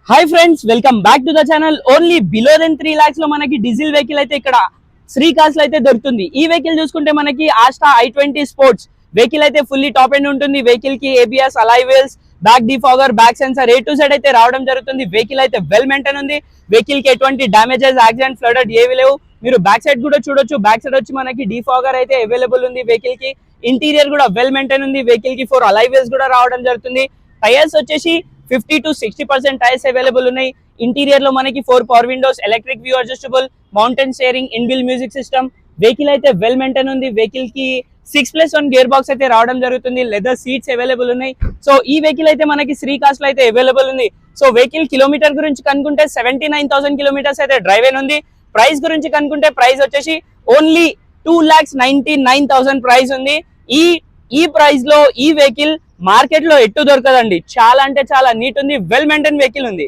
Hi friends, welcome back to the channel. Only below then 3 lakhs లో మనకి diesel vehicle అయితే ఇక్కడ Shri cars లో అయితే దొరుకుతుంది. ఈ వెహికల్ చూసుకుంటే మనకి ఆస్టా i20 స్పోర్ట్స్ వెహికల్ అయితే ఫుల్లీ టాప్ ఎండ్ ఉంటుంది. వెహికల్ కి ABS, alloy wheels, back defogger, back sensor A to Z అయితే రావడం జరుగుతుంది. వెహికల్ అయితే వెల్ మెయింటైన్ ఉంది. వెహికల్ కి ఎటువంటి డామేజెస్, యాక్సిడెంట్, ఫ్లడెడ్ ఏవి లేవు. మీరు బ్యాక్ సైడ్ కూడా చూడొచ్చు. బ్యాక్ సైడ్ వచ్చి మనకి డిఫాగర్ అయితే అవైలబుల్ ఉంది. వెహికల్ కి ఇంటీరియర్ కూడా వెల్ మెయింటైన్ ఉంది. వెహికల్ కి 4 అలాయ్ వీల్స్ కూడా రావడం జరుగుతుంది. టైర్స్ వచ్చేసి 50 to 60% టైర్స్ అవైలబుల్ ఉన్నాయి. ఇంటీరియర్ లో మనకి 4 power Windows, electric view adjustable, mountain steering, ఇన్బిల్ music system. Vehicle అయితే వెల్ మెయింటైన్ ఉంది. వెహికల్ కి 6+1 గేర్ బాక్స్ అయితే రావడం జరుగుతుంది. లెదర్ సీట్స్ అవైలబుల్ ఉన్నాయి. సో ఈ వెహికల్ అయితే మనకి శ్రీ కార్స్ లో అయితే అవైలబుల్ ఉంది. సో వెహికల్ కిలోమీటర్ గురించి కనుకుంటే 79,000 కిలోమీటర్స్ అయితే డ్రైవ్ అయిన ఉంది. ప్రైస్ గురించి కనుకుంటే ప్రైస్ వచ్చేసి ఓన్లీ 2,99,000 ప్రైస్ ఉంది. ఈ ప్రైస్ లో ఈ వెహికల్ మార్కెట్ లో ఎట్టు దొరకదండి. చాలా అంటే చాలా నీట్ ఉంది. వెల్ మెయింటైన్ వెహికల్ ఉంది.